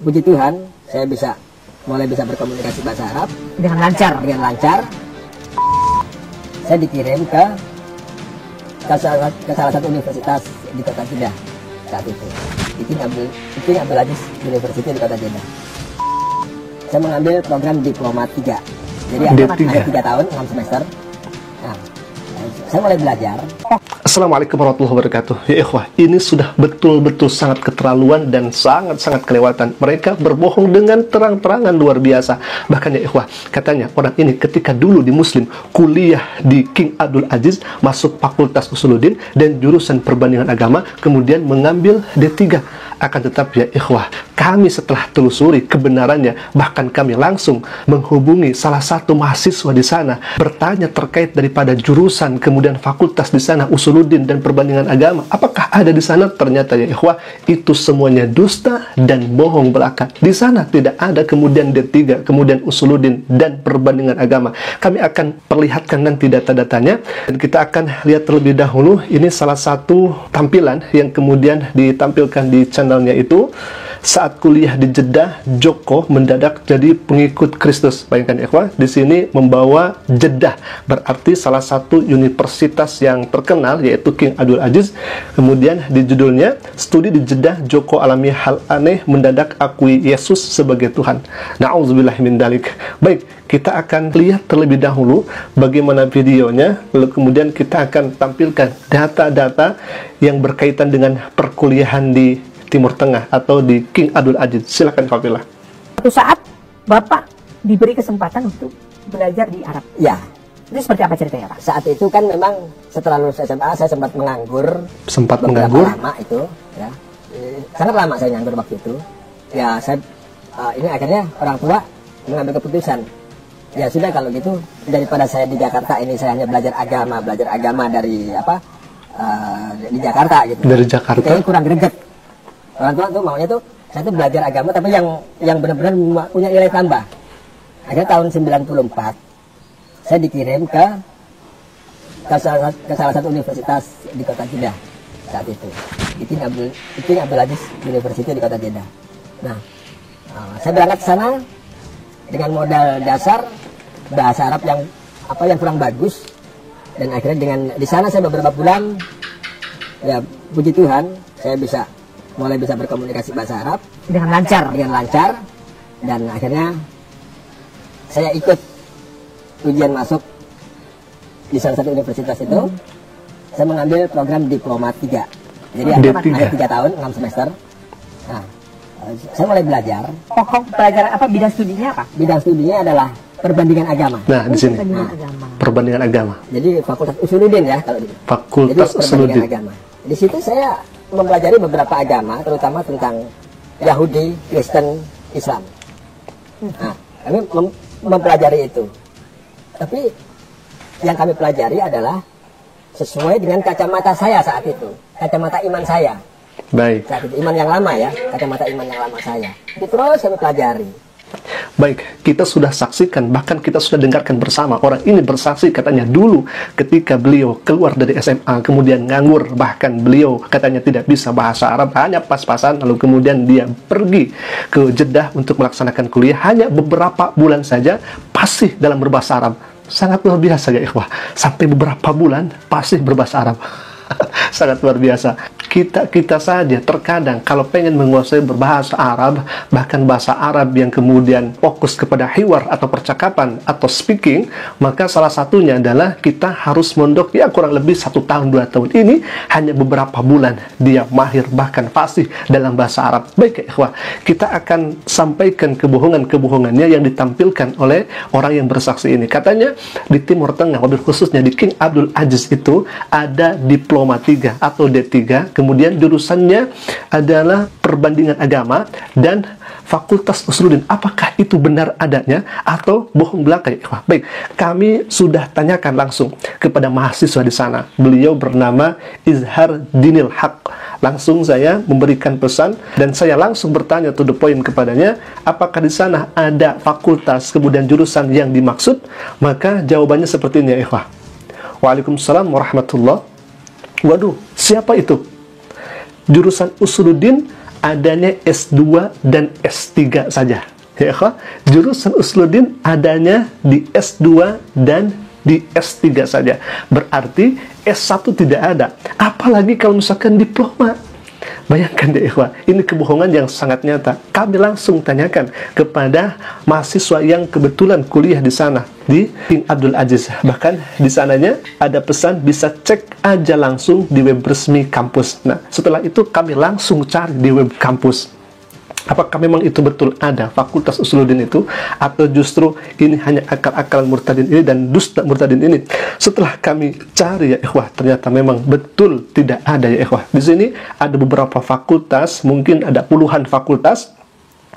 Puji Tuhan, saya mulai bisa berkomunikasi bahasa Arab dengan lancar. Saya dikirim ke salah satu universitas di kota Jeddah saat itu. King Abdul Aziz University di kota Jeddah. Saya mengambil program Diploma 3. Jadi ada 3 tahun, 6 semester. Nah, saya mulai belajar. Assalamualaikum warahmatullahi wabarakatuh. Ya ikhwah, ini sudah betul-betul sangat keterlaluan dan sangat-sangat kelewatan. Mereka berbohong dengan terang-terangan luar biasa. Bahkan ya ikhwah, katanya orang ini ketika dulu di Muslim kuliah di King Abdul Aziz, masuk Fakultas Usuluddin dan jurusan perbandingan agama, kemudian mengambil D3. Akan tetapi ya ikhwah, kami setelah telusuri kebenarannya, bahkan kami langsung menghubungi salah satu mahasiswa di sana, bertanya terkait daripada jurusan, kemudian fakultas di sana, Usuluddin dan perbandingan agama, apakah ada di sana? Ternyata ya ikhwah, itu semuanya dusta dan bohong belaka. Di sana tidak ada kemudian D3, kemudian Usuluddin dan perbandingan agama. Kami akan perlihatkan nanti data-datanya, dan kita akan lihat terlebih dahulu. Ini salah satu tampilan yang kemudian ditampilkan di channelnya itu saat kuliah di Jeddah. Joko mendadak jadi pengikut Kristus. Bayangkan ya ikhwah, di sini membawa Jeddah, berarti salah satu universitas yang terkenal yaitu King Abdul Aziz. Kemudian di judulnya, studi di Jeddah, Joko alami hal aneh, mendadak akui Yesus sebagai Tuhan. Na'udzubillah min dalik. Baik, kita akan lihat terlebih dahulu bagaimana videonya, lalu kemudian kita akan tampilkan data-data yang berkaitan dengan perkuliahan di Timur Tengah atau di King Abdul Aziz. Silakan Fadila. Suatu saat Bapak diberi kesempatan untuk belajar di Arab. Ya, Itu seperti apa ceritanya, Pak? saat itu kan memang setelah lulus SMA saya sempat menganggur. Beberapa lama itu, ya. Sangat lama saya nganggur waktu itu. Ya, ini akhirnya orang tua mengambil keputusan. Ya sudah kalau gitu, daripada saya di Jakarta ini saya hanya belajar agama dari di Jakarta gitu. Dari Jakarta. Kayaknya kurang greget. Orang tua tuh maunya tuh saya tuh belajar agama tapi yang benar-benar punya nilai tambah. Akhirnya tahun 94 saya dikirim ke salah satu universitas di kota Jeddah saat itu. King Abdul Aziz University di kota Jeddah. Nah, saya berangkat ke sana dengan modal dasar bahasa Arab yang kurang bagus, dan akhirnya di sana saya beberapa bulan, ya puji Tuhan saya mulai bisa berkomunikasi bahasa Arab Dengan lancar. Dan akhirnya saya ikut ujian masuk di salah satu universitas itu. Saya mengambil program Diploma 3. Jadi ada 3 tahun, 6 semester. Nah, saya mulai belajar. Pokok pelajaran apa, bidang studinya apa? Bidang studinya adalah perbandingan agama. Nah, di sini perbandingan agama. Jadi Fakultas Usuluddin ya kalau di. Fakultas Usuluddin. Agama. Di situ saya mempelajari beberapa agama, terutama tentang Yahudi, Kristen, Islam. Nah, kami mempelajari itu. Tapi yang kami pelajari adalah sesuai dengan kacamata saya saat itu, kacamata iman saya. Baik. Saat itu iman yang lama ya, kacamata iman yang lama saya. Itu terus kami pelajari. Baik, kita sudah saksikan, bahkan kita sudah dengarkan bersama. Orang ini bersaksi katanya dulu ketika beliau keluar dari SMA, kemudian nganggur, bahkan beliau katanya tidak bisa bahasa Arab, hanya pas-pasan, lalu kemudian dia pergi ke Jeddah untuk melaksanakan kuliah, hanya beberapa bulan saja fasih dalam berbahasa Arab. Sangat luar biasa ya ikhwah, sampai beberapa bulan fasih berbahasa Arab. Sangat luar biasa. Kita saja terkadang kalau pengen menguasai berbahasa Arab, bahkan bahasa Arab yang kemudian fokus kepada hiwar atau percakapan atau speaking, maka salah satunya adalah kita harus mondok ya kurang lebih 1 tahun 2 tahun. Ini hanya beberapa bulan dia mahir bahkan fasih dalam bahasa Arab. Baik ya ikhwah, kita akan sampaikan kebohongan-kebohongannya yang ditampilkan oleh orang yang bersaksi ini. Katanya di Timur Tengah, wabil khususnya di King Abdul Aziz itu ada Diploma 3 atau D3, kemudian jurusannya adalah perbandingan agama dan Fakultas Usuluddin. Apakah itu benar adanya atau bohong belaka ya? Baik, kami sudah tanyakan langsung kepada mahasiswa di sana. Beliau bernama Izhar Dinil Haq. Langsung saya memberikan pesan dan saya langsung bertanya to the point kepadanya, apakah di sana ada fakultas kemudian jurusan yang dimaksud? Maka jawabannya seperti ini ya ikhwah. Waalaikumsalam warahmatullahi. Waduh, siapa itu? Jurusan Usuluddin adanya S2 dan S3 saja. Ya, ikhwah, jurusan Usuluddin adanya di S2 dan di S3 saja. Berarti S1 tidak ada. Apalagi kalau misalkan diploma. Bayangkan deh ikhwah, ini kebohongan yang sangat nyata. Kami langsung tanyakan kepada mahasiswa yang kebetulan kuliah di sana, di King Abdul Aziz. Bahkan di sananya ada pesan bisa cek aja langsung di web resmi kampus. Nah, setelah itu kami langsung cari di web kampus. Apakah memang itu betul ada fakultas Usuluddin itu, atau justru ini hanya akal-akalan murtadin ini dan dusta murtadin ini? Setelah kami cari ya ikhwah, ternyata memang betul tidak ada ya ikhwah. Di sini ada beberapa fakultas, mungkin ada puluhan fakultas,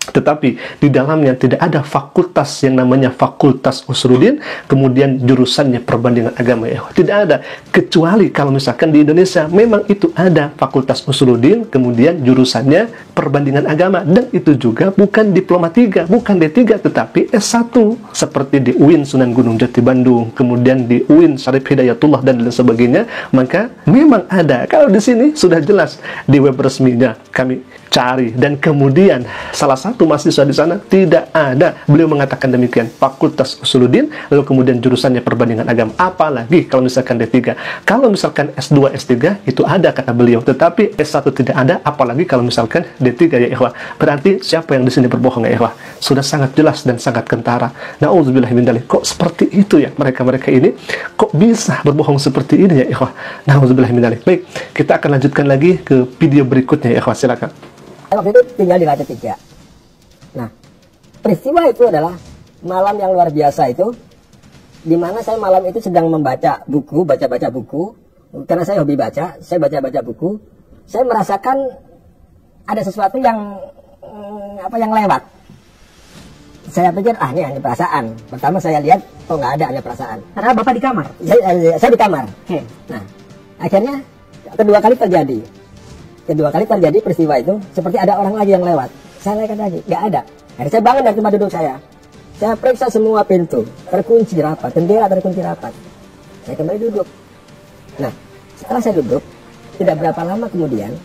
tetapi di dalamnya tidak ada fakultas yang namanya fakultas Usuluddin, kemudian jurusannya perbandingan agama ya. Tidak ada, kecuali kalau misalkan di Indonesia memang itu ada fakultas Usuluddin, kemudian jurusannya perbandingan agama, dan itu juga bukan diploma 3, bukan D3, tetapi S1, seperti di UIN Sunan Gunung Jati Bandung, kemudian di UIN Syarif Hidayatullah dan lain sebagainya. Maka memang ada. Kalau di sini sudah jelas di web resminya kami cari, dan kemudian salah satu mahasiswa di sana tidak ada. Beliau mengatakan demikian, fakultas Usuluddin, lalu kemudian jurusannya perbandingan agama. Apalagi kalau misalkan D3. Kalau misalkan S2, S3 itu ada kata beliau, tetapi S1 tidak ada, apalagi kalau misalkan D3 ya ikhwah. Berarti siapa yang di sini berbohong ya ikhwah? Sudah sangat jelas dan sangat kentara. Na'udzubillah min dzalik. Kok seperti itu ya mereka-mereka ini? Kok bisa berbohong seperti ini ya ikhwah? Na'udzubillah min dzalik. Baik, kita akan lanjutkan lagi ke video berikutnya ya ikhwah, silakan. Waktu itu tinggal di lantai 3. Nah, peristiwa itu adalah malam yang luar biasa itu, di mana saya malam itu sedang membaca buku, baca-baca buku, karena saya hobi baca, saya baca-baca buku. Saya merasakan ada sesuatu yang yang lewat. Saya pikir, ini hanya perasaan. Pertama saya lihat, nggak ada, hanya perasaan. Karena Bapak di kamar? Saya di kamar. Okay. Nah, akhirnya kedua kali terjadi. Kedua kali terjadi peristiwa itu, seperti ada orang lagi yang lewat. Saya lihat lagi, nggak ada. Akhirnya saya bangun dari tempat duduk saya. Saya periksa semua pintu, terkunci rapat, jendela terkunci rapat. Saya kembali duduk. Nah, setelah saya duduk, tidak berapa lama kemudian,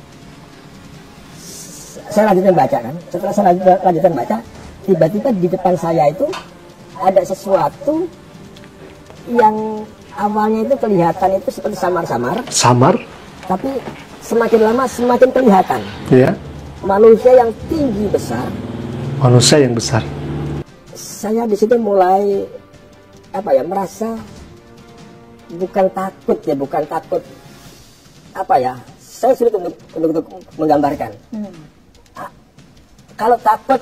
saya lanjutkan baca kan. Setelah saya lanjutkan baca, tiba-tiba di depan saya itu ada sesuatu yang awalnya itu kelihatan itu seperti samar-samar. Samar? Tapi semakin lama semakin kelihatan. Ya. Manusia yang tinggi besar. Manusia yang besar. Saya di situ mulai merasa bukan takut ya, bukan takut saya sulit untuk menggambarkan. Kalau takut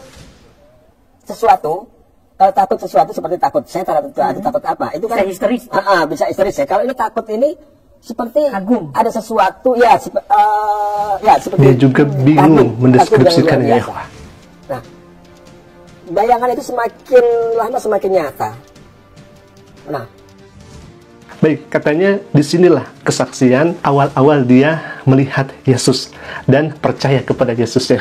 sesuatu seperti takut setan atau takut apa, itu kan bisa histeris. Bisa histeris ya. Kalau ini takut ini seperti kagum, ada sesuatu seperti dia juga bingung mendeskripsikannya ya. Nah, bayangan itu semakin lama semakin nyata. Nah, baik, katanya disinilah kesaksian awal-awal dia melihat Yesus dan percaya kepada Yesus ya.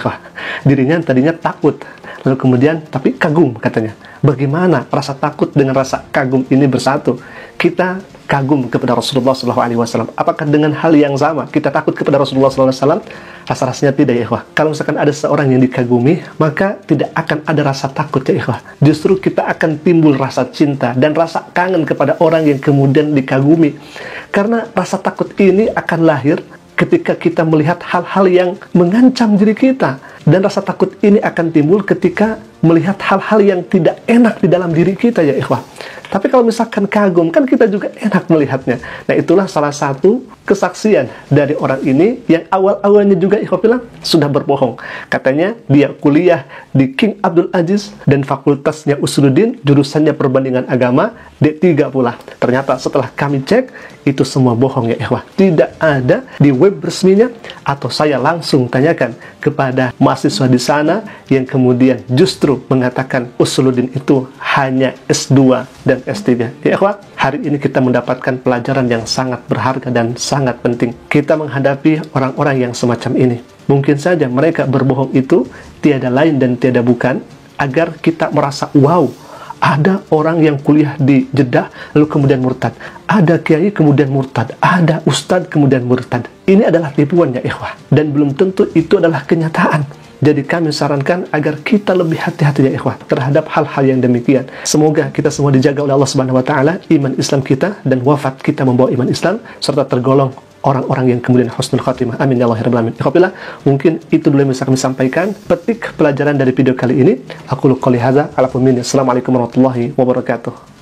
Dirinya tadinya takut, lalu kemudian tapi kagum katanya. Bagaimana rasa takut dengan rasa kagum ini bersatu? Kita kagum kepada Rasulullah SAW. Apakah dengan hal yang sama kita takut kepada Rasulullah SAW? Rasa-rasanya tidak ya ikhwah. Kalau misalkan ada seorang yang dikagumi, maka tidak akan ada rasa takut ya ikhwah. Justru kita akan timbul rasa cinta dan rasa kangen kepada orang yang kemudian dikagumi. Karena rasa takut ini akan lahir ketika kita melihat hal-hal yang mengancam diri kita. Dan rasa takut ini akan timbul ketika melihat hal-hal yang tidak enak di dalam diri kita ya ikhwah. Tapi kalau misalkan kagum, kan kita juga enak melihatnya. Nah, itulah salah satu kesaksian dari orang ini yang awal-awalnya juga ikhwah bilang sudah berbohong. Katanya dia kuliah di King Abdul Aziz dan fakultasnya Usuluddin, jurusannya perbandingan agama, D3 pula. Ternyata setelah kami cek, itu semua bohong ya ikhwah. Tidak ada di web resminya, atau saya langsung tanyakan kepada mahasiswa di sana yang kemudian justru mengatakan Usuluddin itu hanya S2 dan S3. Ya ikhwah, hari ini kita mendapatkan pelajaran yang sangat berharga dan sangat penting. Kita menghadapi orang-orang yang semacam ini. Mungkin saja mereka berbohong itu tiada lain dan tiada bukan agar kita merasa wow, ada orang yang kuliah di Jeddah lalu kemudian murtad, ada kiai kemudian murtad, ada ustadz kemudian murtad. Ini adalah tipuan ya ikhwah, dan belum tentu itu adalah kenyataan. Jadi kami sarankan agar kita lebih hati-hati ya ikhwah terhadap hal-hal yang demikian. Semoga kita semua dijaga oleh Allah Subhanahu wa taala iman Islam kita, dan wafat kita membawa iman Islam serta tergolong orang-orang yang kemudian husnul khatimah. Amin ya Allah ya rabbal alamin. Ikhwah, mungkin itu dulu yang bisa kami sampaikan. Petik pelajaran dari video kali ini. Aku qouli hadza, Assalamualaikum warahmatullahi wabarakatuh.